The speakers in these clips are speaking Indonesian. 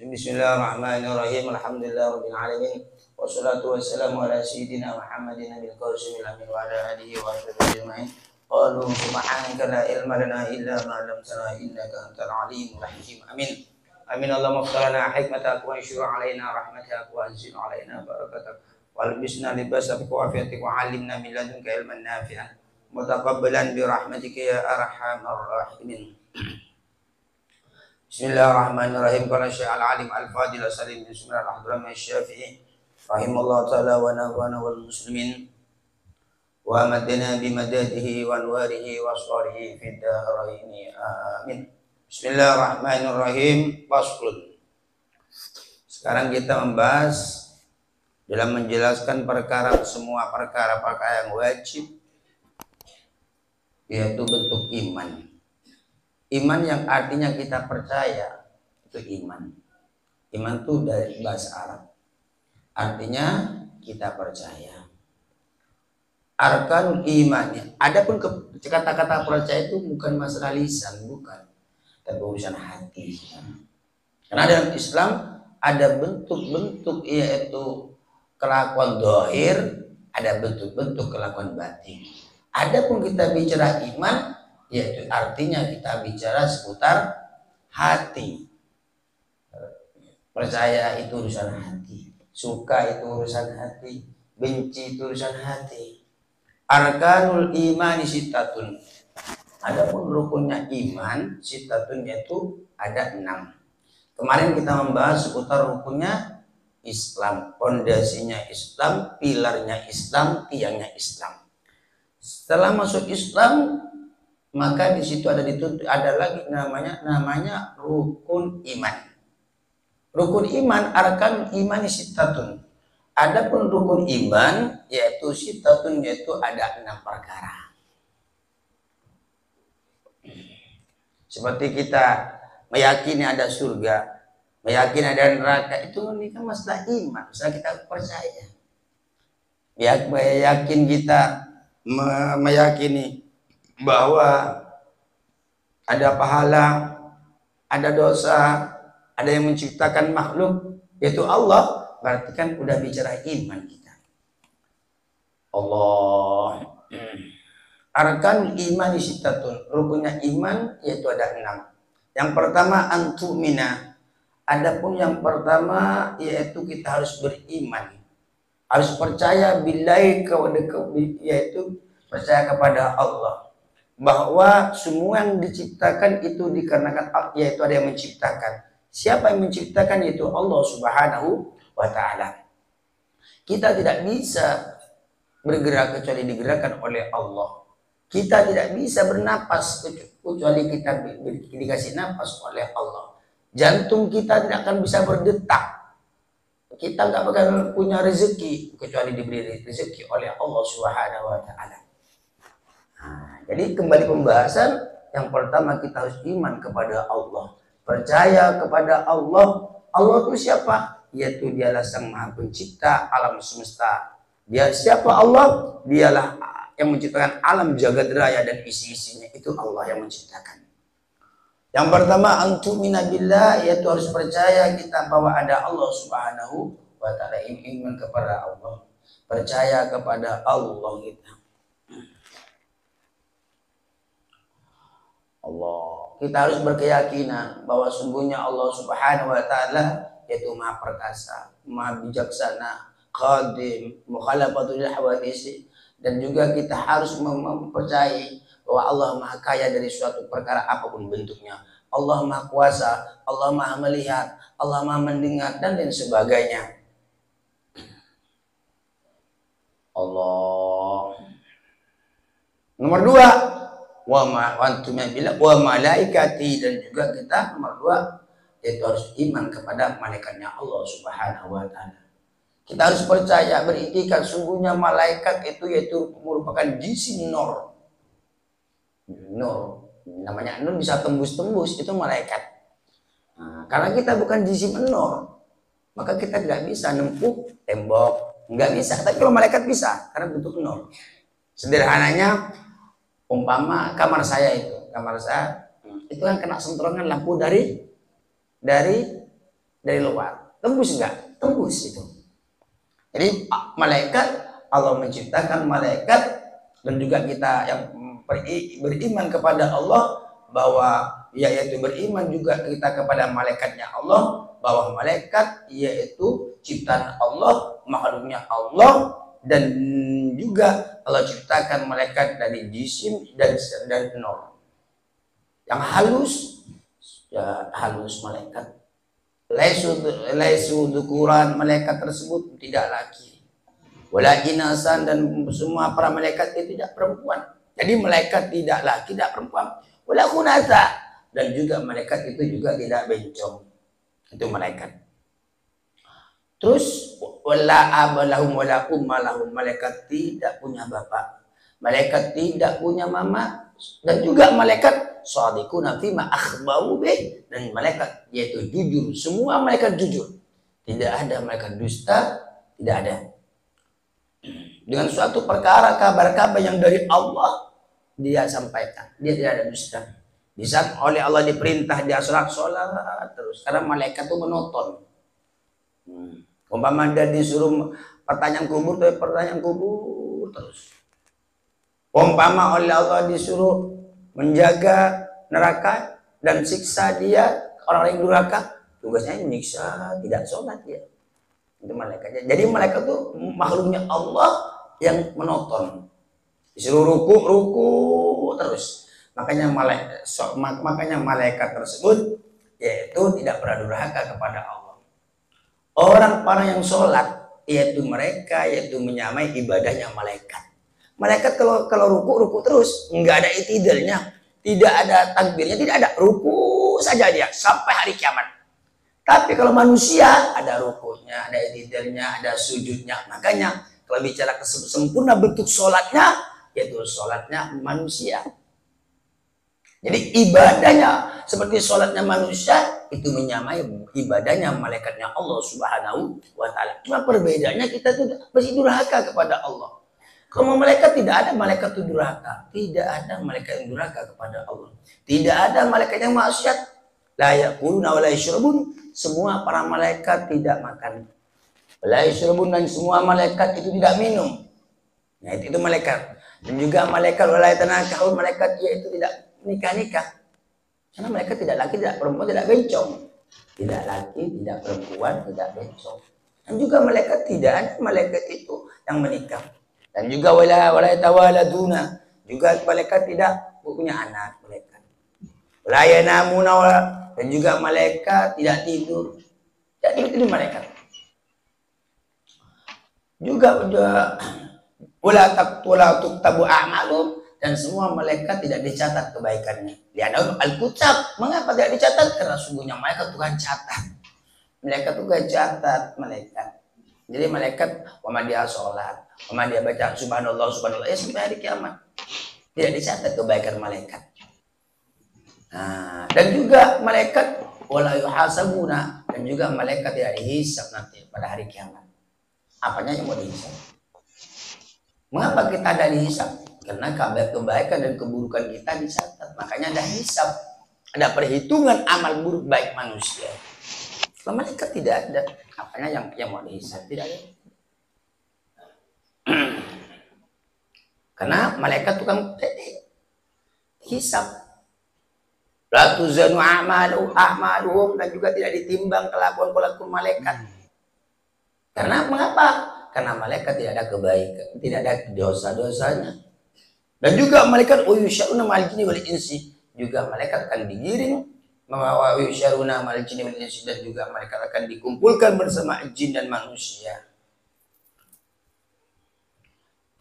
Bismillahirrahmanirrahim. Alhamdulillahirabbil alamin. Wassalatu wassalamu ala sayyidina Muhammadin nabil qasimil amin wa ala alihi wa sahbihi ajmain. Qalu subhanaka la ilma lana illa ma 'allamtana innaka antal alimul hakim. Amin. Amin. Allahumma ighfirlana hikmatak wa anshur alaina rahmatak wa anzil alaina barakatak. Walbisna libasak wa afiatik wa 'allimna min ladunka ilman nafi'an. Mutaqabbalan bi rahmatika ya arhamar rahimin. Bismillahirrahmanirrahim. Qala Syekh al-alim al-fadil as-salim bin Sunan al-Hadrami asy-Syafi'i rahimallahu taala wa nafa'ana wal muslimin wa amadna bi madadihi wa anwarihi wa asrarihi fid dharain amin. Bismillahirrahmanirrahim. Faslun. Sekarang kita membahas dalam menjelaskan semua perkara yang wajib, yaitu bentuk iman. Iman yang artinya kita percaya, itu iman. Iman itu dari bahasa Arab, artinya kita percaya. Arkanul iman. Adapun kata-kata percaya itu bukan masalah lisan, bukan, tapi urusan hati. Karena dalam Islam ada bentuk-bentuk, yaitu kelakuan zahir, ada bentuk-bentuk kelakuan batin. Adapun kita bicara iman, yaitu artinya kita bicara seputar hati. Percaya itu urusan hati, suka itu urusan hati, benci itu urusan hati. Arkanul imani sittatun. Adapun rukunnya iman sittatun, yaitu ada 6. Kemarin kita membahas seputar rukunnya Islam, pondasinya Islam, pilarnya Islam, tiangnya Islam. Setelah masuk Islam, maka di situ ada lagi namanya rukun iman. Rukun iman, arkan iman sittatun. Adapun rukun iman yaitu sittatun, yaitu ada 6 perkara. Seperti kita meyakini ada surga, meyakini ada neraka, itu kan masalah iman, masalah kita percaya. Yakin kita meyakini bahwa ada pahala, ada dosa, ada yang menciptakan makhluk, yaitu Allah, berarti kan udah bicara iman kita. Allah. Arkan iman sittatun. Rukunnya iman yaitu ada 6. Yang pertama antumina. Adapun yang pertama yaitu kita harus beriman. Harus percaya billahi, yaitu percaya kepada Allah, bahwa semua yang diciptakan itu dikarenakan, yaitu ada yang menciptakan. Siapa yang menciptakan? Yaitu Allah Subhanahu wa ta'ala. Kita tidak bisa bergerak kecuali digerakkan oleh Allah. Kita tidak bisa bernapas kecuali kita dikasih napas oleh Allah. Jantung kita tidak akan bisa berdetak. Kita nggak bakal punya rezeki kecuali diberi rezeki oleh Allah Subhanahu wa ta'ala. Jadi kembali pembahasan, yang pertama kita harus iman kepada Allah, percaya kepada Allah. Allah itu siapa? Yaitu dialah Sang Maha Pencipta alam semesta. Dia siapa Allah? Dialah yang menciptakan alam jagat raya dan isi-isinya, itu Allah yang menciptakan. Yang pertama antumina billah, yaitu harus percaya kita bahwa ada Allah Subhanahu wa ta'ala. Iman kepada Allah, percaya kepada Allah kita. Allah. Kita harus berkeyakinan bahwa sungguhnya Allah Subhanahu wa ta'ala yaitu Maha Perkasa, Maha Bijaksana, Qadim, Mukhalafatul Hawadisi. Dan juga kita harus mempercayai bahwa Allah Maha Kaya dari suatu perkara apapun bentuknya. Allah Maha Kuasa, Allah Maha Melihat, Allah Maha Mendengar, dan lain sebagainya. Allah. Nomor 2, wa malaikati, dan juga kita nomor 2 yaitu harus iman kepada malaikatnya Allah Subhanahu wa ta'ala. Kita harus percaya, beriktikad sungguhnya malaikat itu yaitu merupakan jisim nur. Namanya nur, bisa tembus-tembus, itu malaikat. Karena kita bukan jisim nur, maka kita tidak bisa nempuh tembok, nggak bisa. Tapi kalau malaikat bisa, karena bentuk nur. Sederhananya, umpama kamar saya itu kan kena sentrongan lampu dari dari luar. Tembus enggak? Tembus itu. Jadi malaikat, Allah menciptakan malaikat, dan juga kita yang beriman kepada Allah, bahwa yaitu beriman juga kita kepada malaikatnya Allah, bahwa malaikat yaitu ciptaan Allah, makhluknya Allah, dan juga Allah ciptakan malaikat dari jisim dan nur. Yang halus, ya halus malaikat. Laisu dukuran, malaikat tersebut tidak laki. Wala inasan, dan semua para malaikat itu tidak perempuan. Jadi malaikat tidak laki, tidak perempuan. Wala kunasa, dan juga malaikat itu juga tidak bencong. Itu malaikat. Terus wala abalahum wala ummalahum, malaikat tidak punya bapak, malaikat tidak punya mama, dan juga malaikat shadiquna fima akhbaru bih, dan malaikat yaitu jujur, semua malaikat jujur. Tidak ada malaikat dusta, tidak ada. Dengan suatu perkara, kabar-kabar yang dari Allah dia sampaikan, dia tidak ada dusta. Di saat oleh Allah diperintah dia sholat terus, karena malaikat itu menonton. Umpama dia disuruh pertanyaan kubur terus. Umpama oleh Allah disuruh menjaga neraka dan siksa dia orang yang durhaka, tugasnya menyiksa, tidak sholat dia. Itu malaikatnya. Jadi malaikat itu makhluknya Allah yang menonton. Disuruh ruku terus. Makanya malaikat tersebut yaitu tidak pernah durhaka kepada Allah. Orang-orang yang sholat yaitu mereka yaitu menyamai ibadahnya malaikat. Malaikat kalau ruku terus, nggak ada itidalnya, tidak ada takbirnya, tidak ada, ruku saja dia sampai hari kiamat. Tapi kalau manusia ada rukunya, ada itidalnya, ada sujudnya. Makanya kalau bicara sempurna bentuk sholatnya, yaitu sholatnya manusia. Jadi ibadahnya seperti sholatnya manusia itu menyamai ibadahnya malaikatnya Allah Subhanahu wa Ta'ala. Cuma perbedaannya kita tuh masih durhaka kepada Allah. Kalau malaikat tidak ada malaikat itu durhaka, tidak ada malaikat yang durhaka kepada Allah, tidak ada malaikat yang maksiat. La yaquluna wa la yashrabun, semua para malaikat tidak makan. La yashrabun, dan semua malaikat itu tidak minum. Nah itu malaikat. Dan juga malaikat wala yatanakahun, malaikat yaitu tidak nikah. Karena malaikat tidak laki, tidak perempuan, tidak bencong. Tidak laki, tidak perempuan, tidak bencong. Dan juga malaikat tidak ada malaikat itu yang menikah. Dan juga wala tawaladuna, juga malaikat tidak punya anak malaikat. Wala yanamuna, dan juga malaikat tidak tidur. Jadi itu malaikat. Juga wala tuktabu a'malum, dan semua malaikat tidak dicatat kebaikannya. Lihat al-kutab, mengapa tidak dicatat? Karena sungguhnya malaikat Tuhan catat. Malaikat Tuhan catat malaikat. Jadi malaikat wama dia sholat, wama dia baca subhanallah ya sampai hari kiamat, tidak dicatat kebaikan malaikat. Nah, dan juga malaikat wala yuhasabuna, dan juga malaikat tidak dihisab nanti pada hari kiamat. Apanya yang mau dihisab? Mengapa kita ada dihisab? Karena kabar kebaikan dan keburukan kita dicatat. Makanya ada hisab, ada perhitungan amal buruk baik manusia. Kalau malaikat tidak ada, apanya yang mau dihisab? Tidak ada. Karena malaikat tukang hisab. La tuzanu a'maluhum, dan juga tidak ditimbang kelakuan malaikat. Karena mengapa? Karena malaikat tidak ada kebaikan, tidak ada dosa-dosanya. Dan juga malaikat uyusyaruna ma'al jinni wal insi, juga malaikat akan digiring membawa uyusyaruna ma'al jinni wal insi, dan juga malaikat akan dikumpulkan bersama jin dan manusia.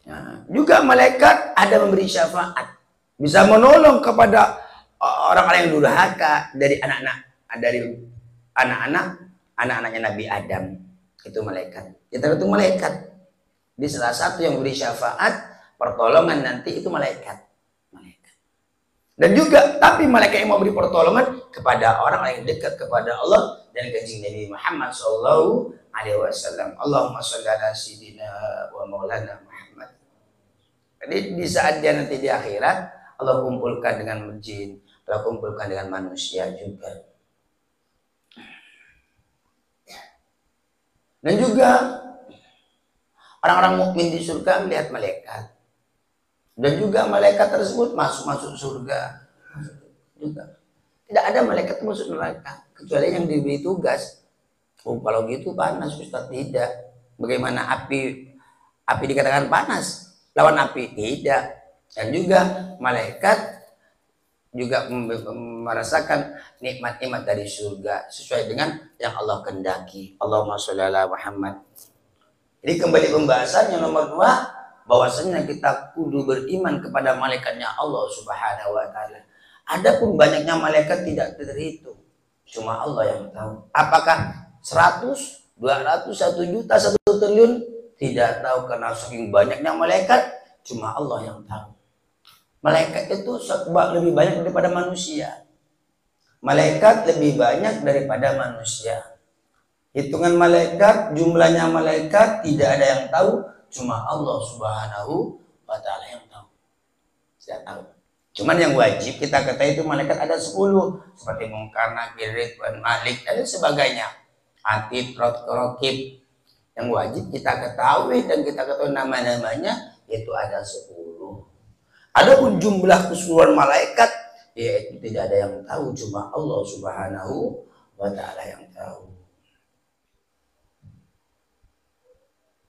Nah, juga malaikat ada memberi syafaat, bisa menolong kepada orang-orang yang durhaka dari anak-anaknya Nabi Adam. Itu malaikat. Kita itu malaikat. Di salah satu yang beri syafaat pertolongan nanti itu malaikat. Dan juga tapi malaikat yang mau beri pertolongan kepada orang yang dekat kepada Allah dan kanjeng Nabi Muhammad sallallahu alaihi wasallam. Allahumma shalli ala sayyidina wa maulana Muhammad. Jadi di saat dia nanti di akhirat, Allah kumpulkan dengan jin, Allah kumpulkan dengan manusia juga. Dan juga orang-orang mukmin di surga melihat malaikat. Dan juga malaikat tersebut masuk surga. Juga. Tidak ada malaikat masuk neraka kecuali yang diberi tugas. Oh, kalau gitu panas Ustaz. Tidak. Bagaimana api dikatakan panas? Lawan api? Tidak. Dan juga malaikat juga merasakan nikmat-nikmat dari surga sesuai dengan yang Allah kehendaki. Allahumma sholli ala Muhammad. Jadi kembali pembahasan yang nomor 2, bahwasanya kita kudu beriman kepada malaikatnya Allah Subhanahu wa taala. Adapun banyaknya malaikat tidak terhitung. Cuma Allah yang tahu. Apakah 100, 200, 1 juta, 1 triliun? Tidak tahu, karena saking banyaknya malaikat, cuma Allah yang tahu. Malaikat itu lebih banyak daripada manusia. Malaikat lebih banyak daripada manusia. Hitungan malaikat, jumlahnya malaikat tidak ada yang tahu, cuma Allah Subhanahu wa taala yang tahu. Tidak tahu. Cuman yang wajib kita ketahui itu malaikat ada 10, seperti Munkar, Nakir, Ridwan, Malik dan sebagainya. Atid, Raqib. Yang wajib kita ketahui dan kita ketahui nama-namanya, yaitu ada 10. Adapun jumlah keseluruhan malaikat, yaitu tidak ada yang tahu, cuma Allah Subhanahu wa taala yang tahu.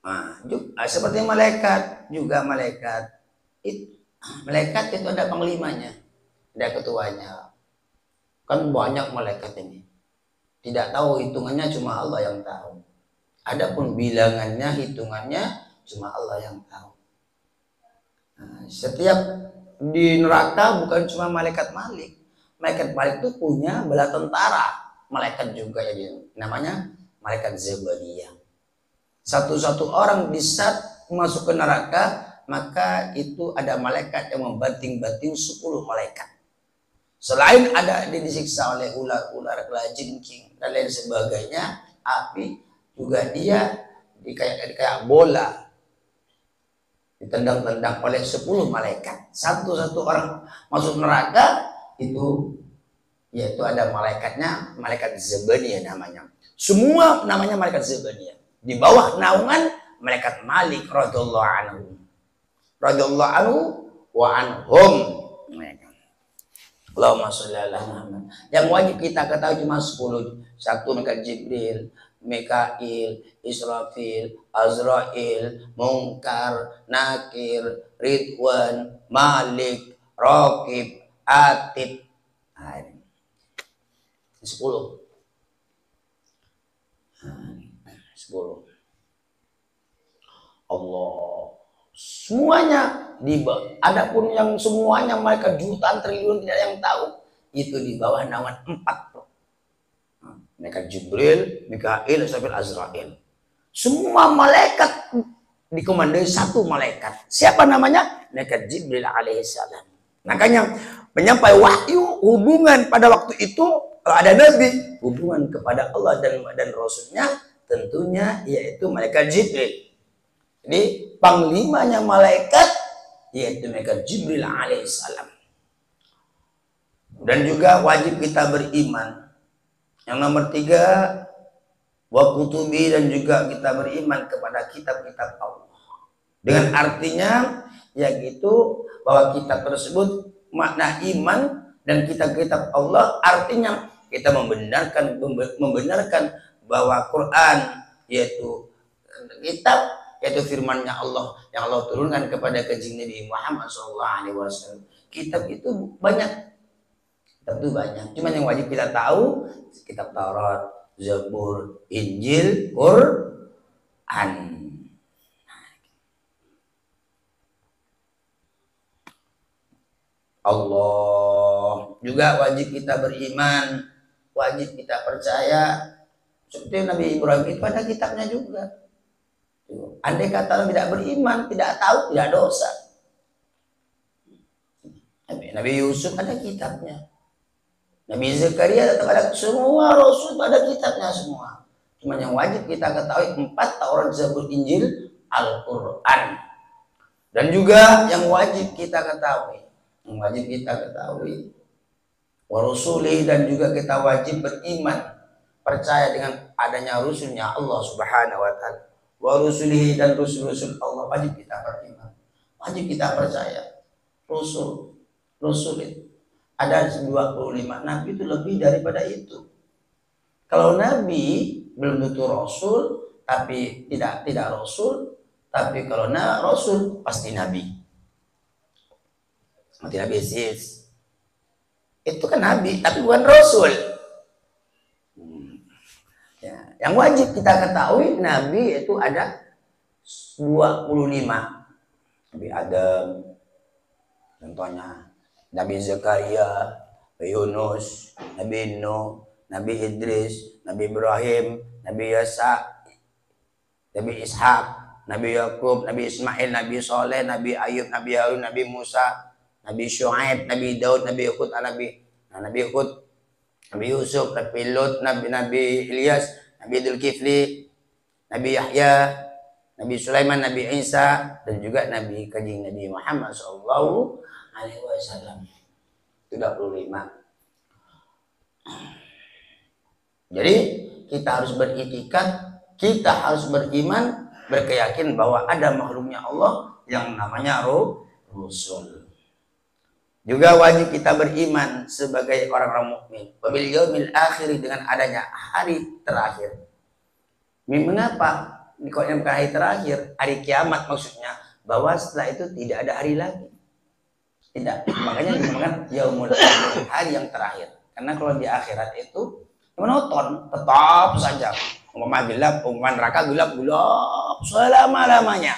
Nah, seperti malaikat juga malaikat itu ada panglimanya, ada ketuanya. Kan banyak malaikat ini. Tidak tahu hitungannya, cuma Allah yang tahu. Adapun bilangannya, hitungannya, cuma Allah yang tahu. Nah, setiap di neraka bukan cuma malaikat Malik. Malaikat Malik itu punya bala tentara. Malaikat juga jadi namanya malaikat Zabaniyah. Satu-satu orang di saat masuk ke neraka, maka itu ada malaikat yang membanting-banting 10 malaikat. Selain ada disiksa oleh ular-ular, kelajengking dan lain sebagainya, api juga dia kayak bola ditendang-tendang oleh 10 malaikat. Satu-satu orang masuk neraka itu, yaitu ada malaikatnya, malaikat Zabaniyah namanya. Semua namanya malaikat Zabaniyah. Di bawah naungan malaikat Malik radhiyallahu anhu. Radhiyallahu anhu wa anhum. Allahumma sholli ala Muhammad. Yang wajib kita ketahui cuma 10. 1 malaikat Jibril, Mikail, Israfil, Azrail, Munkar, Nakir, Ridwan, Malik, Raqib, Atid. Nah, ini 10. 10. Allah. Semuanya adapun yang semuanya malaikat jutaan triliun tidak yang tahu, itu di bawah naungan 4. Malaikat Jibril, Mikail, Israfil, Azrail. Semua malaikat dikomandoi 1 malaikat. Siapa namanya? Malaikat Jibril alaihissalam. Makanya menyampai wahyu, hubungan pada waktu itu ada nabi, hubungan kepada Allah dan Rasulnya tentunya yaitu malaikat Jibril. Jadi panglimanya malaikat yaitu malaikat Jibril alaihissalam. Dan juga wajib kita beriman. Yang nomor 3, wa kutubi, dan juga kita beriman kepada kitab-kitab Allah. Dengan artinya yaitu bahwa kitab tersebut makna iman dan kitab-kitab Allah, artinya kita membenarkan bahwa Quran yaitu kitab, yaitu firman-Nya Allah yang Allah turunkan kepada kanjeng Nabi Muhammad SAW. Kitab itu banyak. Kitab itu banyak. Cuma yang wajib kita tahu kitab Taurat, Zabur, Injil, Quran. Allah juga wajib kita beriman, wajib kita percaya seperti Nabi Ibrahim itu ada kitabnya juga. Andai kata tidak beriman, tidak tahu, tidak dosa. Nabi Yusuf ada kitabnya. Nabi Zakaria ada, semua Rasul ada kitabnya semua. Cuma yang wajib kita ketahui 4, Taurat, Zabur, Injil, Al-Quran. Dan juga yang wajib kita ketahui, wa Rasuli, dan juga kita wajib beriman percaya dengan adanya Rasulnya Allah Subhanahu wa Ta'ala, wa rusulihi, dan Rasul-Rasul Allah, wajib kita beriman, wajib kita percaya. Rasul itu ada 25, Nabi itu lebih daripada itu. Kalau Nabi belum tentu Rasul, tapi tidak Rasul, tapi kalau Rasul pasti Nabi. Seperti Nabi Yesus, itu kan Nabi, tapi bukan Rasul. Ya, yang wajib kita ketahui, Nabi itu ada 25. Nabi Adam, contohnya Nabi Zakaria, Nabi Yunus, Nabi Nuh, Nabi Idris, Nabi Ibrahim, Nabi Yasa, Nabi Ishak, Nabi Yakub, Nabi Ismail, Nabi Soleh, Nabi Ayub, Nabi Harun, Nabi Musa, Nabi Syuaib, Nabi Daud, Nabi Hud, Nabi Hud, Nabi Yusuf, Nabi Lut, Nabi Ilyas, Nabi Dzulkifli, Nabi Yahya, Nabi Sulaiman, Nabi Isa, dan juga Nabi Kanjeng Nabi Muhammad sallallahu alaihi wasallam. 35. Jadi kita harus beritikad, kita harus beriman, berkeyakin bahwa ada makhluknya Allah yang namanya Rasul. Juga wajib kita beriman sebagai orang-orang mukmin wabil yaumil akhir, dengan adanya hari terakhir. Mengapa bukan hari terakhir, hari kiamat maksudnya, bahwa setelah itu tidak ada hari lagi. Tidak, makanya dinamakan yaumul akhir, hari yang terakhir. Karena kalau di akhirat itu monoton, tetap saja. Umpama gelap, umpama neraka gelap selama-lamanya.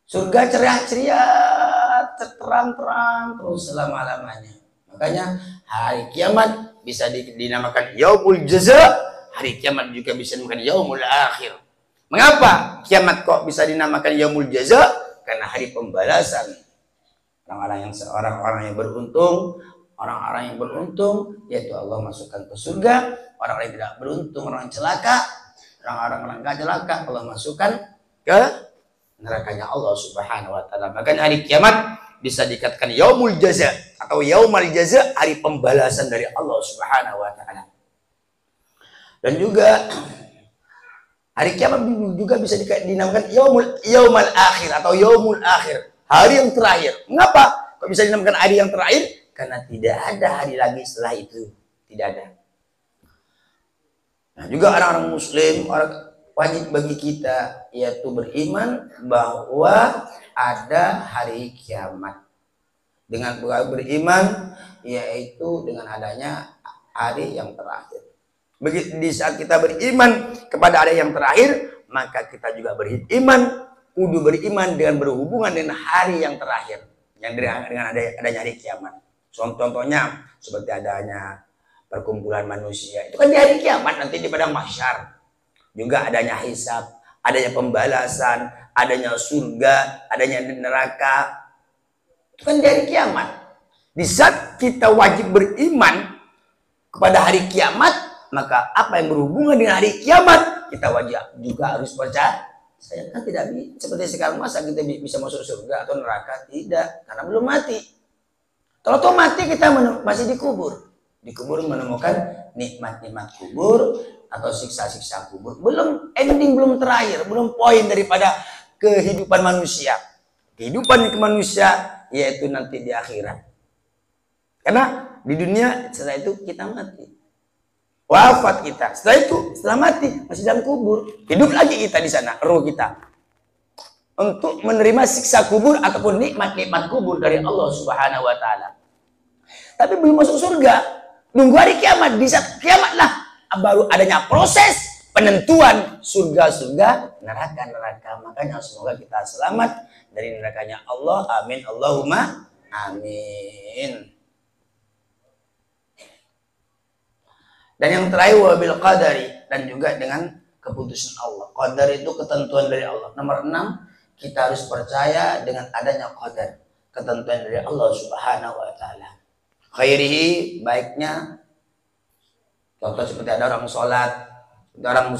Surga ceria-ceria, terang-terang terus selama-lamanya. Makanya hari kiamat bisa dinamakan yaumul jaza, hari kiamat juga bisa dinamakan yaumul akhir. Mengapa kiamat kok bisa dinamakan yaumul jaza? Karena hari pembalasan. Orang-orang yang beruntung, orang-orang yang beruntung yaitu Allah masukkan ke surga. Orang-orang yang tidak beruntung, orang yang celaka, orang-orang yang celaka, Allah masukkan ke nerakanya Allah Subhanahu wa Ta'ala. Makanya hari kiamat bisa dikatakan yaumul jaza atau yaumul jaza, hari pembalasan dari Allah Subhanahu wa Ta'ala. Dan juga hari kiamat juga bisa dinamakan yaumul akhir atau yaumul akhir, hari yang terakhir. Mengapa kok bisa dinamakan hari yang terakhir? Karena tidak ada hari lagi setelah itu, tidak ada. Nah, juga orang-orang muslim, wajib bagi kita yaitu beriman bahwa ada hari kiamat. Dengan beriman yaitu dengan adanya hari yang terakhir. Begitu di saat kita beriman kepada hari yang terakhir, maka kita juga beriman, kudu beriman dengan berhubungan dengan hari yang terakhir, yang dengan adanya hari kiamat. Contohnya seperti adanya perkumpulan manusia, itu kan di hari kiamat nanti di padang mahsyar. Juga adanya hisab, adanya pembalasan, adanya surga, adanya neraka. Itu kan di hari kiamat. Di saat kita wajib beriman kepada hari kiamat, maka apa yang berhubungan dengan hari kiamat, kita wajib juga harus percaya. Saya kan tidak bisa seperti sekarang, masa kita bisa masuk surga atau neraka? Tidak, karena belum mati. Kalau toh mati kita masih dikubur. Dikubur menemukan nikmat-nikmat kubur atau siksa-siksa kubur. Belum ending, belum terakhir, belum poin daripada kehidupan manusia. Kehidupan manusia yaitu nanti di akhirat. Karena di dunia setelah itu kita mati. Wafat kita. Setelah itu, setelah mati masih dalam kubur. Hidup lagi kita di sana, roh kita. Untuk menerima siksa kubur ataupun nikmat-nikmat kubur dari Allah Subhanahu wa Ta'ala. Tapi belum masuk surga. Nunggu hari kiamat, di saat kiamatlah baru adanya proses penentuan surga-surga, neraka-neraka. Makanya semoga kita selamat dari nerakanya Allah. Amin. Allahumma amin. Dan yang terakhir wabil qadari, dan juga dengan keputusan Allah. Qadar itu ketentuan dari Allah. Nomor 6, kita harus percaya dengan adanya qadar, ketentuan dari Allah Subhanahu wa Ta'ala. Khairihi, baiknya, contoh seperti ada orang sholat, orang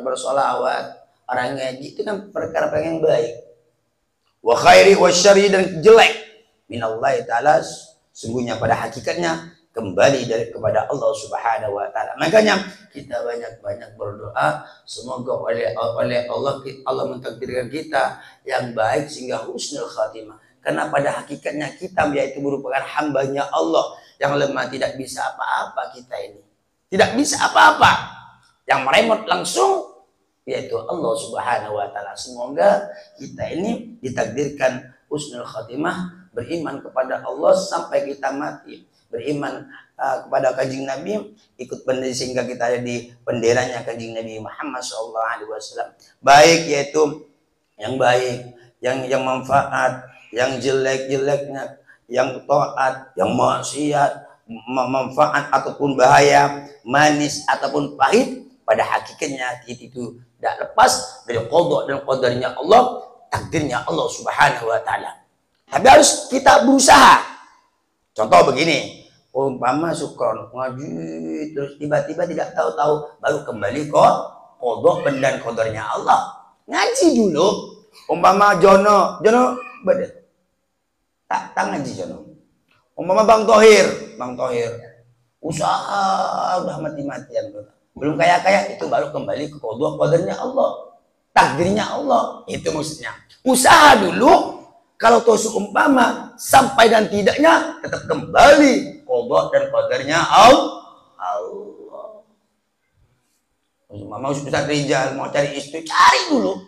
bersolawat, orang ngaji, itu kan perkara yang baik. Wa khairi wa syari, dan jelek minallahi ta'ala, sungguhnya pada hakikatnya kembali kepada Allah Subhanahu wa taala. Makanya kita banyak-banyak berdoa semoga oleh Allah mentakdirkan kita yang baik sehingga husnul khatimah. Karena pada hakikatnya kita yaitu merupakan hambanya Allah yang lemah, tidak bisa apa-apa kita ini. Tidak bisa apa-apa. Yang meremot langsung yaitu Allah Subhanahu wa taala. Semoga kita ini ditakdirkan husnul khatimah, beriman kepada Allah sampai kita mati, beriman kepada Kanjeng Nabi, ikut bendera sehingga kita ada di benderanya Kanjeng Nabi Muhammad SAW. Baik yaitu yang baik, yang manfaat, yang jelek-jeleknya, yang taat, yang maksiat, manfaat ataupun bahaya, manis ataupun pahit, pada hakikatnya itu tidak lepas dari qada dan qadarnya Allah, takdirnya Allah Subhanahu wa taala. Tapi harus kita berusaha. Contoh begini, umpama Sukron ngaji terus tiba-tiba tidak tahu-tahu baru kembali ke qada dan qadarnya Allah. Ngaji dulu. Umpama Jono beda. Tak ngaji Jono. Umpama Bang Thohir usaha udah mati-matian, belum kaya-kaya, itu baru kembali ke qadarnya Allah, takdirnya Allah. Itu maksudnya. Usaha dulu, kalau toh seumpama sampai dan tidaknya tetap kembali qada dan qadarnya Allah. Mau Ustaz Rizal mau cari istri, cari dulu.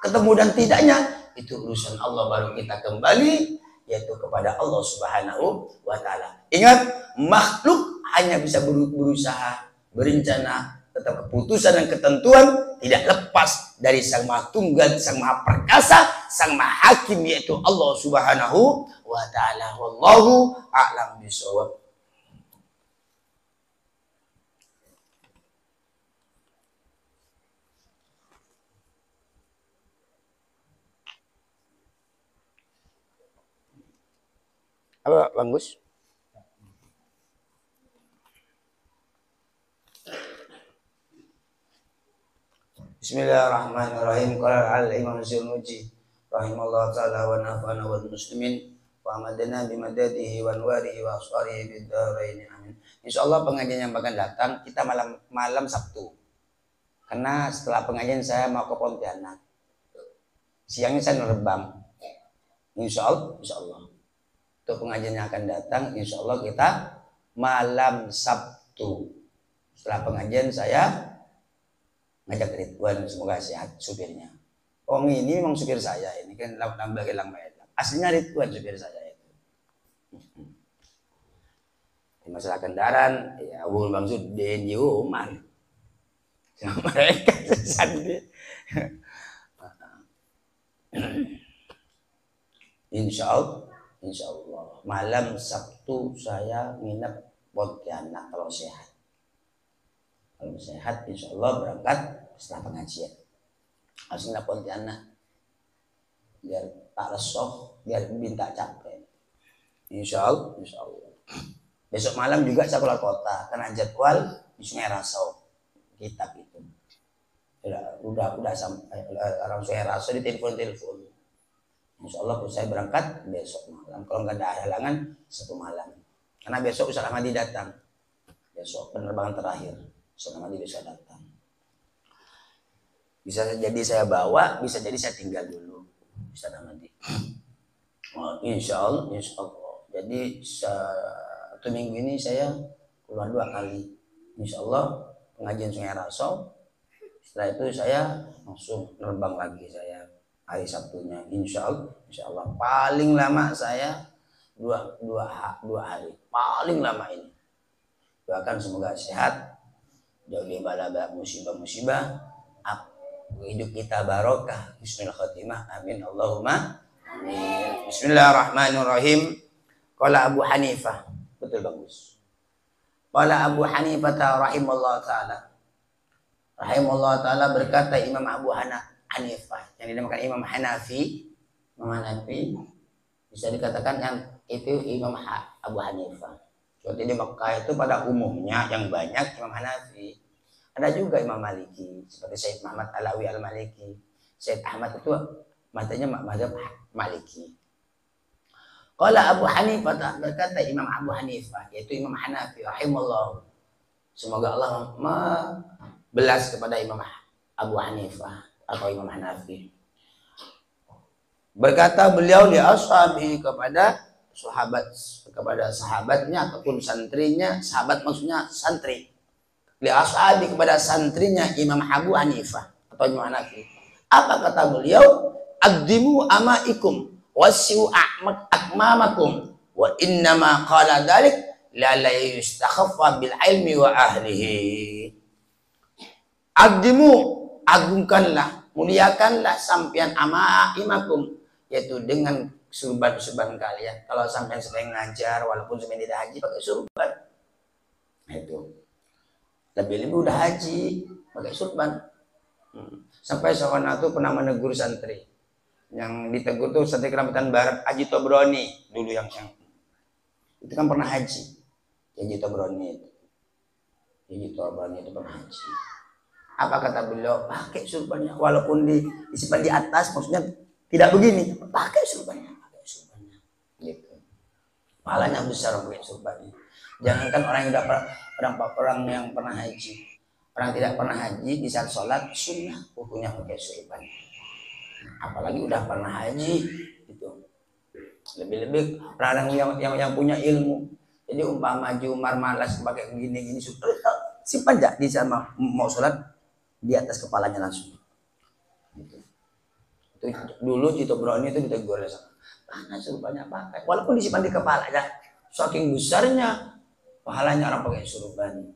Ketemu dan tidaknya itu urusan Allah, baru kita kembali yaitu kepada Allah Subhanahu wa taala. Ingat, makhluk hanya bisa berusaha, berencana, tetap keputusan dan ketentuan tidak lepas dari Sang Maha Tunggal, Sang Maha Perkasa, Sang Maha Hakim yaitu Allah Subhanahu wa taala. Wallahu a'lam bishawab. Apa Bang Gus? Bismillahirrahmanirrahim. Qala al-Imam Zurnuji rahimallahu taala wa nafa'ana wal muslimin wa amadana bi madadihi wa anwarihi wa asfarihi bid dharain amin. Insyaallah pengajian yang akan datang kita malam Sabtu. Karena setelah pengajian saya mau ke Pontianak. Siangnya saya nerbang. Insyaallah. Untuk pengajian yang akan datang insyaallah kita malam Sabtu. Setelah pengajian saya ngajak Ridwan, semoga sehat supirnya. Oh ini memang supir saya, ini kan nambah hilang bayar. Aslinya Ridwan supir saya itu. Di masalah kendaraan, ya hubungan Bang Sudin, Umar. Sama mereka sendiri. Insyaallah malam Sabtu saya nginep Pontianak kalau sehat. Kalau sehat insyaallah berangkat setelah pengajian. Harusnya Pontianak biar tak lesoh, biar minta capek. Insyaallah. Besok malam juga saya keluar kota karena jadwal di Sungai Rasau kitab itu. Udah sampai orang Sungai Rasau di telepon. Insyaallah saya berangkat besok malam. Kalau nggak ada halangan satu malam. Karena besok Ustaz Ahmadi datang. Besok penerbangan terakhir. Ustaz Ahmadi bisa datang. Bisa jadi saya bawa, bisa jadi saya tinggal dulu. Ustaz Ahmadi. Oh, insyaallah. Jadi satu minggu ini saya keluar 2 kali. Insyaallah pengajian Sungai Rasau. Setelah itu saya langsung terbang lagi saya. Hari Sabtunya insyaallah paling lama saya dua hari paling lama ini. Doakan semoga sehat, jauh dari bala musibah, hidup kita barokah, husnul khatimah, amin Allahumma amin. Bismillahirrahmanirrahim. Qala Abu Hanifah, betul bagus. Qala Abu Hanifah rahimahullah taala berkata Imam Abu Hanifah yang dinamakan Imam Hanafi bisa dikatakan yang itu Imam Abu Hanifah. Seperti di Mekah itu pada umumnya yang banyak Imam Hanafi. Ada juga Imam Maliki seperti Syed Muhammad Alawi Al-Maliki. Syed Ahmad itu matanya mazhab Maliki. Qala Abu Hanifah, berkata Imam Abu Hanifah, yaitu Imam Hanafi rahimahullah. Semoga Allah belas kepada Imam Abu Hanifah atau Imam Hanafi. Berkata beliau li ashabi kepada sahabatnya ataupun santrinya, sahabat maksudnya santri. Li ashabi kepada santrinya Imam Abu Hanifah atau Imam Hanafi. Apa kata beliau? Addimu amaikum wasiu akmamakum wa innama qala dzalik la yustakhaffa bil ilmi wa ahlihi. Addimu, agungkanlah, muliakanlah sampean amaimakum, yaitu dengan surban-surban kalian. Kalau sampean sering ngajar walaupun sampean tidak haji pakai surban. Itu lebih-lebih udah haji pakai surban. Sampai seorang itu pernah menegur santri. Yang ditegur tuh santri Kalimantan Barat, Haji Tobroni dulu yang itu kan pernah haji. Haji Tobroni itu pernah haji. Apa kata beliau? Pakai surbannya, walaupun disimpan di atas, maksudnya tidak begini. Pakai surbannya. Gitu. Pahalanya besar pakai surbannya. Jangankan orang yang orang yang pernah haji, orang tidak pernah haji di saat sholat sunnah hukumnya pakai surban. Apalagi udah pernah haji itu lebih-lebih orang yang punya ilmu. Jadi umpama Umar malas pakai gini simpan aja di sana mau sholat di atas kepalanya langsung. Itu dulu Cito Brownie itu ditegur sama mana surbannya pakai, walaupun disimpan di kepala aja, saking besarnya pahalanya orang pakai surban.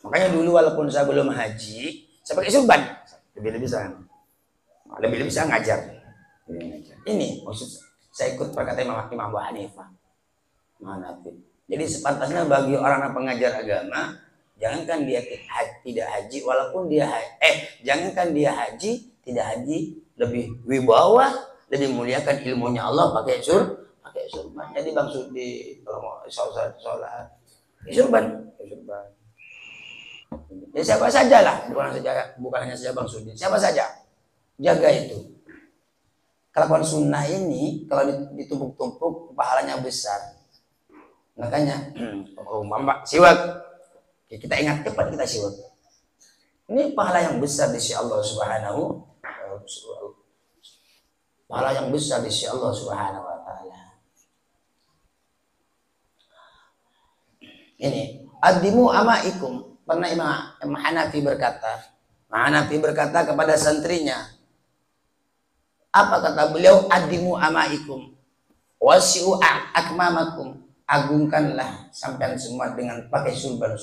Makanya dulu walaupun saya belum haji, saya pakai surban. Lebih-lebih saya ngajar. Ini maksud saya ikut perkataan Imam Abu Hanifah. Jadi sepantasnya bagi orang yang pengajar agama, jangankan dia tidak haji, walaupun dia jangankan dia haji, tidak haji, lebih wibawa, lebih muliakan ilmunya Allah pakai surban. Jadi Bang Sudi kalau mau sholat surban. Ya siapa saja lah, bukan hanya saja Bang Sudi, siapa saja jaga itu. Kelakuan sunnah ini kalau ditumpuk-tumpuk pahalanya besar. Makanya Mbak siwak, kita ingat cepat kita siwak. Ini pahala yang besar di sisi Allah Subhanahu. Pahala yang besar di sisi Allah Subhanahu wa taala. Ini addimu amaikum. Pernah Imam Hanafi berkata kepada santrinya, apa kata beliau? Addimu amaikum wasiu akmamakum, agungkanlah sampean semua dengan pakai surban.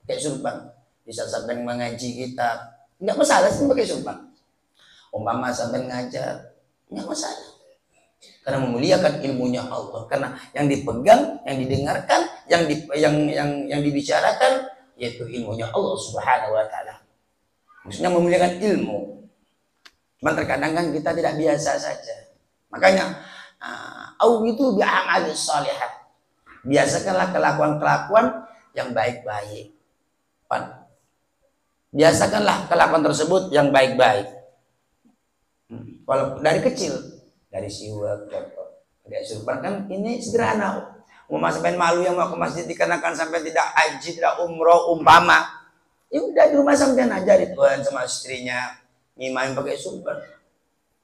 Pakai surban. Bisa sampean mengaji kitab, enggak masalah sih pakai surban. Umpama sampean ngajar, enggak masalah. Karena memuliakan ilmunya Allah, karena yang dipegang, yang didengarkan, yang dibicarakan yaitu ilmunya Allah Subhanahu wa taala. Maksudnya memuliakan ilmu. Cuman terkadang kan kita tidak biasa saja. Makanya au itu bi amalis shalihat. Biasakanlah kelakuan-kelakuan yang baik-baik. Biasakanlah kelakuan tersebut yang baik-baik. Kalau dari kecil, dari siwak, dari surban kan ini sederhana. Mau sampai malu yang mau ke masjid dikarenakan sampai tidak haji, tidak umroh umpama, ya udah di rumah sampai aja Tuhan sama istrinya ngimain pakai surban.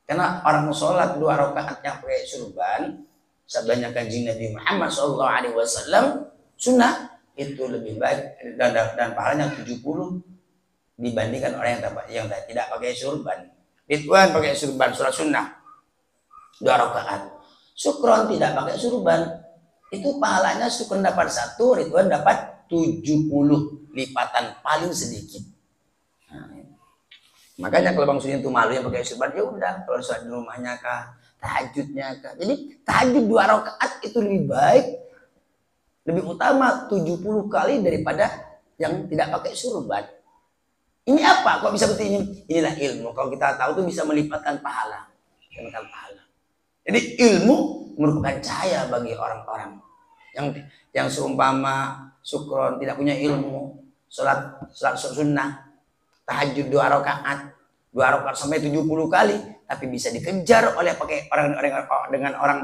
Karena orang sholat 2 rakaat yang pakai surban, sabdanya kanjeng Nabi Muhammad SAW, sunnah itu lebih baik dan pahalanya 70 dibandingkan orang yang tidak pakai surban. Ridwan pakai surban sholat sunnah 2 rakaat. Syukron tidak pakai surban, itu pahalanya syukron dapat 1, Ridwan dapat 70 lipatan paling sedikit. Makanya kalau Bang Sudin itu malu yang pakai surban, ya udah kalau sholat di rumahnya kah, tahajudnya kah. Jadi tahajud 2 rakaat itu lebih baik, lebih utama 70 kali daripada yang tidak pakai surban. Ini apa? Kok bisa seperti ini? Inilah ilmu. Kalau kita tahu tuh bisa melipatkan pahala. Jadi ilmu merupakan cahaya bagi orang-orang yang seumpama syukron tidak punya ilmu, sholat sunnah, tahajud 2 rakaat 2 rakaat sampai 70 kali, tapi bisa dikejar oleh pakai orang dengan orang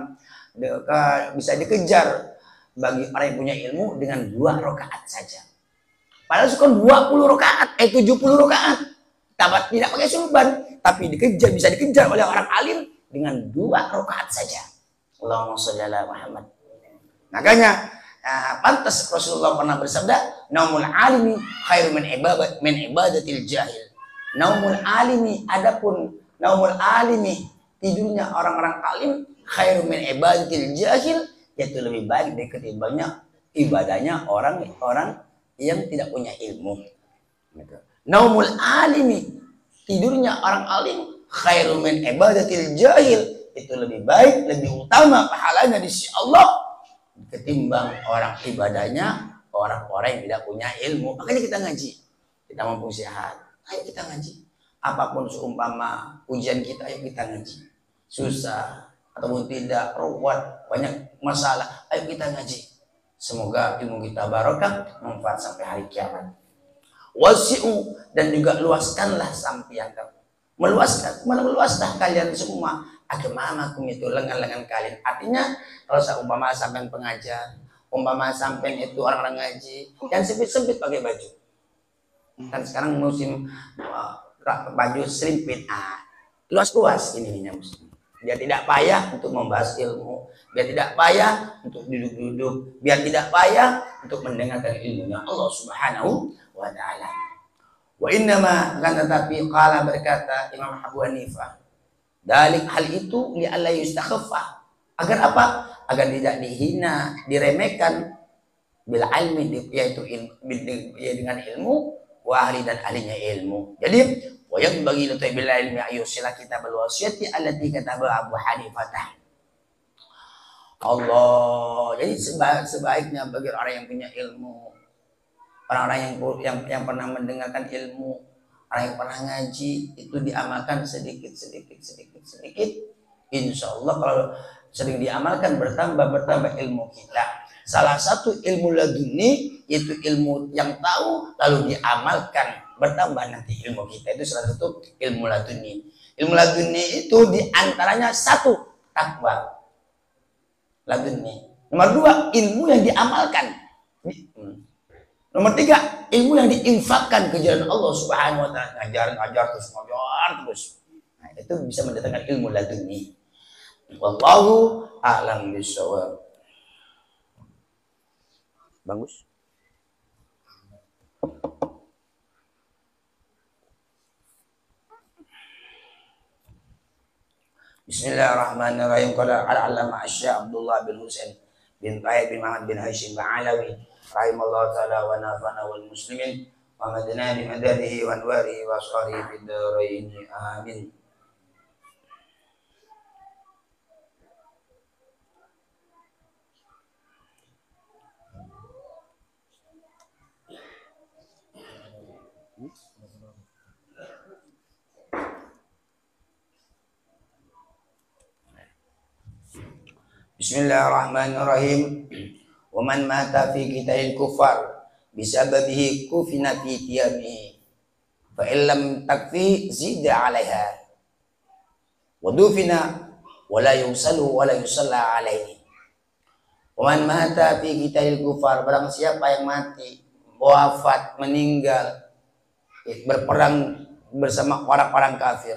bisa dikejar bagi orang yang punya ilmu dengan 2 rakaat saja. Padahal suka 20 rakaat, 70 rakaat. Tidak pakai sulban, tapi bisa dikejar oleh orang alim dengan 2 rakaat saja. Allahumma sholli ala Muhammad. Makanya pantas Rasulullah pernah bersabda, naumul alimi khairu min ibadatil jahil. Naumul alimi, adapun naumul alimi, tidurnya orang-orang alim, khairu min ibadatil jahil, yaitu lebih baik dari ketimbangnya ibadahnya orang-orang yang tidak punya ilmu. Naumul alimi, tidurnya orang alim, khairu min ibadatil jahil, itu lebih baik, lebih utama pahalanya di sisi Allah ketimbang orang ibadahnya orang-orang yang tidak punya ilmu. Makanya kita ngaji, kita mampu sehat, ayo kita ngaji. Apapun seumpama ujian kita, ayo kita ngaji. Susah ataupun tidak, ruwet, banyak masalah, ayo kita ngaji. Semoga ilmu kita barokah, manfaat sampai hari kiamat. Wasi'u, dan juga luaskanlah sampian kamu. Meluaslah kalian semua. Agamakum, itu lengan-lengan kalian. Artinya kalau seumpama sampean pengajar, umpama sampean itu orang-orang ngaji, yang sempit-sempit pakai baju. Kan sekarang musim baju selimpit, luas-luas ininya muslim. Biar tidak payah untuk membahas ilmu, biar tidak payah untuk duduk-duduk, biar tidak payah untuk mendengarkan ilmunya Allah Subhanahu wa ta'ala. Wa innama, kan tetapi qala, berkata Imam Abu Hanifah, dalik hal itu li alla yustakhaffa, agar apa? Agar tidak dihina, diremehkan, bil ilmi, yaitu dengan ilmu, wa ahli, dan ahlinya ilmu. Jadi wa yanbaghi li tayyibil ilmi ayusila kitab al-wasiyati allati kataba Abu Hanifah. Allah, jadi sebaiknya bagi orang yang punya ilmu, orang-orang yang pernah mendengarkan ilmu, orang yang pernah ngaji, itu diamalkan sedikit. Insya Allah kalau sering diamalkan, bertambah ilmu kita. Salah satu ilmu laduni, yaitu ilmu yang tahu lalu diamalkan, bertambah nanti ilmu kita. Itu salah satu ilmu laduni. Ilmu laduni itu diantaranya 1, takwa laduni. Nomor 2, ilmu yang diamalkan. Nomor 3, ilmu yang diinfakkan ke jalan Allah Subhanahu wa ta'ala. Ngajar terus. Nah, itu bisa mendatangkan ilmu laduni. Wallahu a'lam bishawab. Bagus. Bismillahirrahmanirrahim. Qala al-'allama Asy-Syaikh Abdullah bin Husain bin Tayyib bin Muhammad bin Hashim Ba'alawi rahimallahu ta'ala wa nafa'ana wal muslimin wa madana bi madadihi wa anwarihi wa asgharihi fid dharain. Amin. Bismillahirrahmanirrahim. Wa man mata fi qitalil kufar bisababihi kufina fi thiyabihi fa illam takfi zida 'alaiha wa dufina wa la yusalu wa la yusalla 'alaihi. Wa man mata fi qitalil kufar, barang siapa yang mati, wafat, meninggal berperang bersama orang-orang kafir,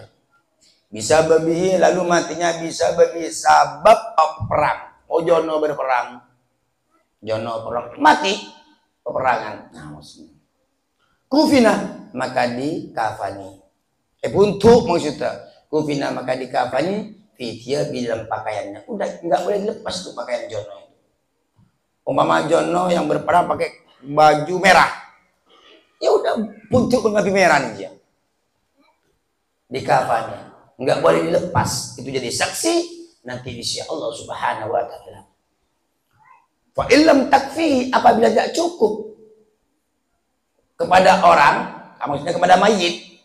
bisa babihi, lalu matinya bisa babi sabab perang. Jono berperang, mati peperangan. Nah, kufina, maka dikafani. Buntu maksudnya. Kufina, maka dikafani fitia di dalam pakaiannya. Udah nggak boleh dilepas tuh pakaian jono itu. Umpama jono yang berperang pakai baju merah, ya udah buntu bernabi merah nih dia. Dikafani, nggak boleh dilepas. Itu jadi saksi nanti di sisi Allah Subhanahu wa ta'ala. Fa illam takfi, apabila tidak cukup kepada orang, maksudnya kepada mayit,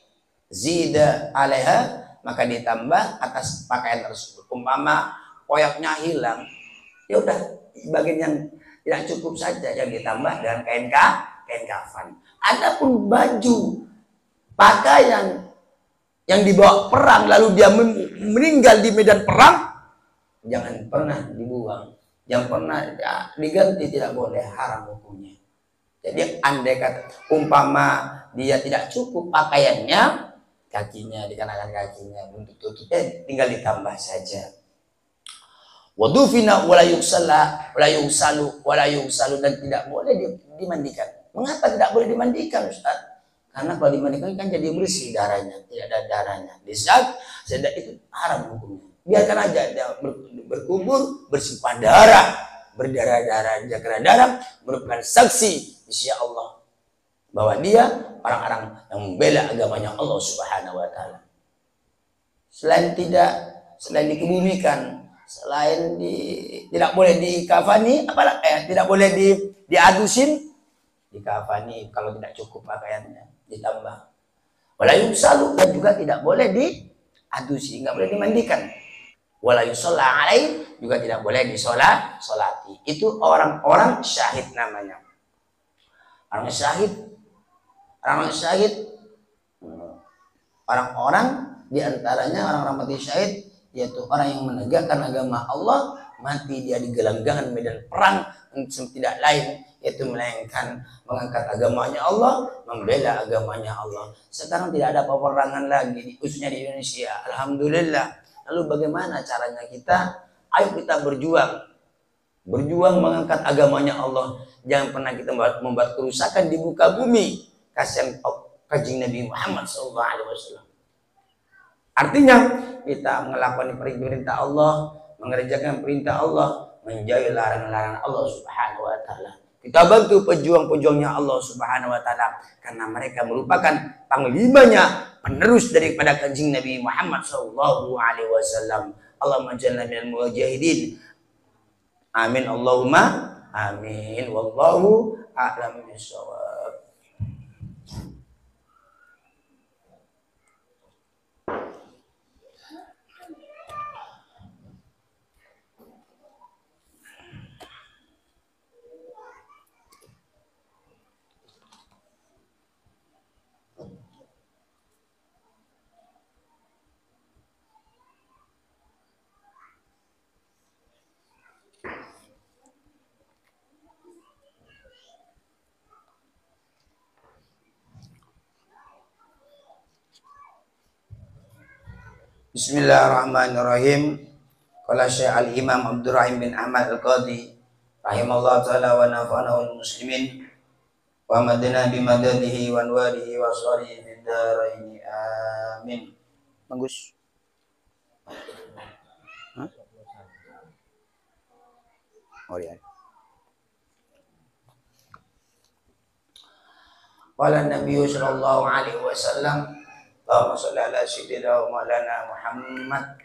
zida 'alaiha, maka ditambah atas pakaian tersebut. Umpama koyaknya hilang, ya udah bagian yang tidak cukup saja yang ditambah dengan kain kafan. Adapun baju, pakaian yang dibawa perang lalu dia meninggal di medan perang, jangan pernah dibuang, jangan pernah diganti, tidak boleh, haram hukumnya. Jadi andai kata umpama dia tidak cukup pakaiannya, kakinya dikenakan kakinya untuk tutupnya tinggal ditambah saja. Wadufina wala yusalu dan tidak boleh dimandikan. Mengapa tidak boleh dimandikan, Ustaz? Karena kalau dimandikan kan jadi bersih darahnya, tidak ada darahnya. Di saat sedang itu haram hukumnya. Biarkan aja dia berkubur, bersimpah darah, berdarah-darah, karena darah merupakan saksi di sisi Allah bahwa dia orang-orang yang membela agamanya Allah Subhanahu wa taala. Selain dikebumikan, selain tidak boleh dikafani, tidak boleh diadusin, dikafani kalau tidak cukup pakaiannya ditambah. Wala yusalu dan juga tidak boleh diadusi, nggak boleh dimandikan. Wala yusalla alaih juga tidak boleh disolati. Itu orang-orang syahid namanya. Orang syahid, orang-orang diantaranya orang-orang mati syahid, yaitu orang yang menegakkan agama Allah, mati dia di gelanggangan medan perang, tidak lain yaitu melainkan mengangkat agamanya Allah, membela agamanya Allah. Sekarang tidak ada peperangan lagi khususnya di Indonesia, alhamdulillah. Lalu bagaimana caranya kita? Ayo kita berjuang mengangkat agamanya Allah. Jangan pernah kita membuat kerusakan di muka bumi. Kasihan kanjeng Nabi Muhammad SAW. Artinya kita melakukan perintah Allah, mengerjakan perintah Allah, menjauhi larangan-larangan Allah Subhanahu wa taala. Kita bantu pejuang-pejuangnya Allah Subhanahu wa taala karena mereka merupakan panglimanya, penerus daripada kanjeng Nabi Muhammad sallallahu alaihi wasallam. Allahumma ij'alna minal mujahidin. Amin Allahumma amin. Wallahu a'lam bishawab. Bismillahirrahmanirrahim. Qala Syekh Al-Imam Abdurrahim bin Ahmad Al-Qadhi rahimallahu taala wa nafa'ana wal muslimin wa madana bi madadihi wa anwarihi wa sarihi fid dharain. Amin. Bagus. Oh ya. Qala Nabi sallallahu alaihi wasallam, Allahumma sholli ala sayyidina wa maulana Muhammad.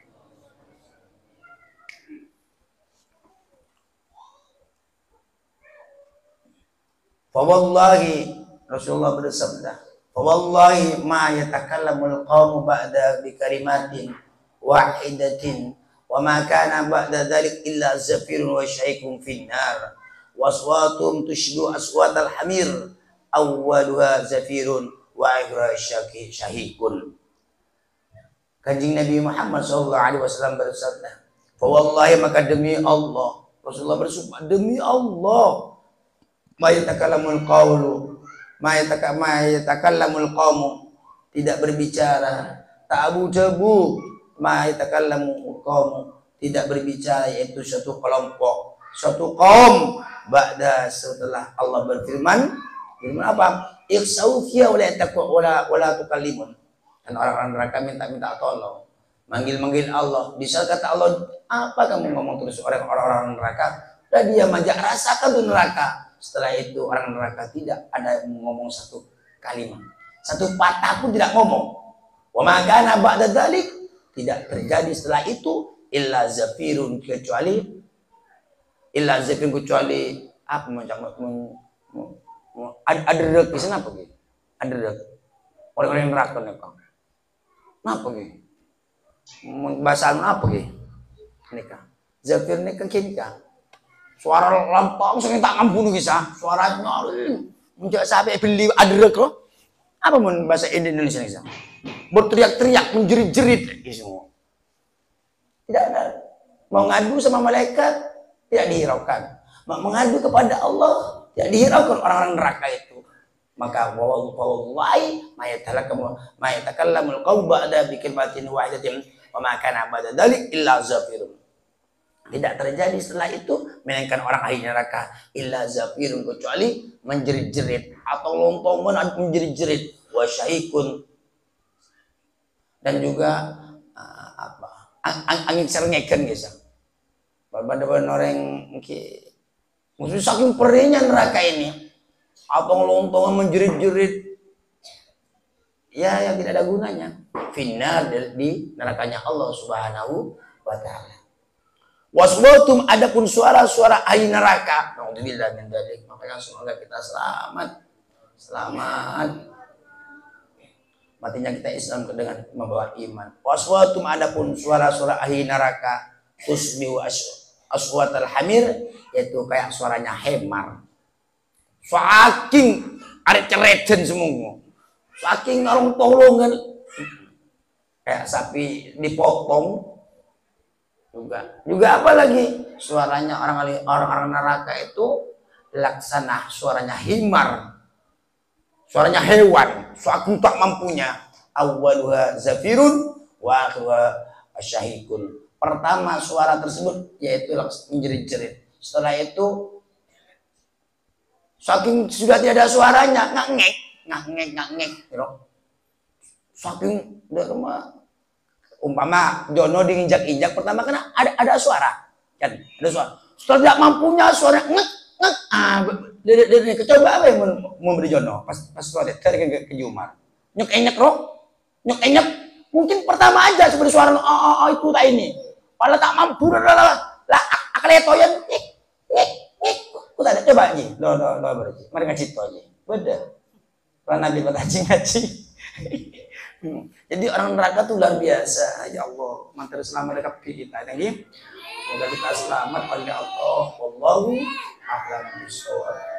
Fa wallahi, Rasulullah bersabda, fa wallahi ma yatakallamul qaumu ba'da bi kalimatin wahidatin wa ma kana ba'da dzalik illa zafirun wa syaikun fin nar wa aswatum tushdu aswatal hamir awwaluha zafirun wa akhirah syahikun. Kanjeng Nabi Muhammad SAW bersabda, fa wallahi, maka demi Allah, Rasulullah bersumpah demi Allah, ma yatakallamul qaumu, tidak berbicara, ta'abu debu, ma yatakallamul qaumu, tidak berbicara, yaitu suatu kelompok, suatu kaum, ba'da, setelah Allah berfirman apa? Ikhsau fiya wala tukallimun. Dan orang-orang neraka minta tolong, manggil Allah. Bisa kata Allah, apa kamu ngomong terus orang-orang neraka? Dan dia majak, rasakan tuh neraka. Setelah itu orang neraka tidak ada yang ngomong satu kalimat, satu patah pun tidak ngomong. Wa ma kana ba'da dzalik, tidak terjadi setelah itu illa zafirun, kecuali apa macam ada rek di sana apa gitu? Ada rek. Orang-orang yang neraka nih, Kang. Apa gitu? Bahasa apa gitu? Nikah. Zafir nikah kita. Suara lampang sing tak ngampuni kisah. Suaranya muncul sampai beli ada rek loh. Apa mun bahasa Indonesia nih? Berteriak-teriak, menjerit-jerit semua. Tidak ada. Mau ngadu sama malaikat tidak dihiraukan. Mau mengadu kepada Allah tidak dihiraukan orang-orang neraka itu. Maka wallahi ma yatakallamul qawm ba'da bi kalimatin wahidatin wa ma kana ba'da dzalik illa zafirun. Tidak terjadi setelah itu melainkan orang ahli neraka illa zafirun, kecuali menjerit-jerit atau lontongan menjerit-jerit, wa syaikun, dan juga angin serengeken guys. Pada orang maksudnya saking perihnya neraka ini, atau lontongan menjerit-jerit, ya yang tidak ada gunanya. Final di nerakanya Allah Subhanahu wa taala. Waswatum, adapun suara-suara ahli neraka. Alhamdulillah min dzalik. Makanya semoga kita selamat. Matinya kita Islam dengan membawa iman. Waswatum, adapun suara-suara ahli neraka, tusbihu aswatal hamir, yaitu kayak suaranya hemar. Saking ada cereten semua. Saking orang tolongan kayak sapi dipotong. Juga apa lagi? Suaranya orang neraka itu laksana suaranya himar. Suaranya hewan, saking tak mampunya. Awwaluha zafirun wa akhiruha asyahikun. Pertama suara tersebut yaitu menjerit-jerit. Setelah itu saking sudah tidak ada suaranya, ngak-ngek. Saking umpama Jono diinjak-injak pertama kan ada suara, kan? Ada suara. Setelah tidak mampunya suara ngek. Dia coba apa yang memberi Jono pas toilet ke Jumar. Nyek-enyek nyek-enyek. Mungkin pertama aja seperti suara itu tak ini. Padahal tak mampu lah akaletoyan ngek. Ku tak ada coba aja. Lo berarti. Mari ngaji to aja. Beda. Karena Nabi ngaji. Jadi orang neraka tuh luar biasa. Ya Allah, mantar selamat dekat kita lagi. Semoga kita selamat oleh Allah. Wallahu a'lam bishawab.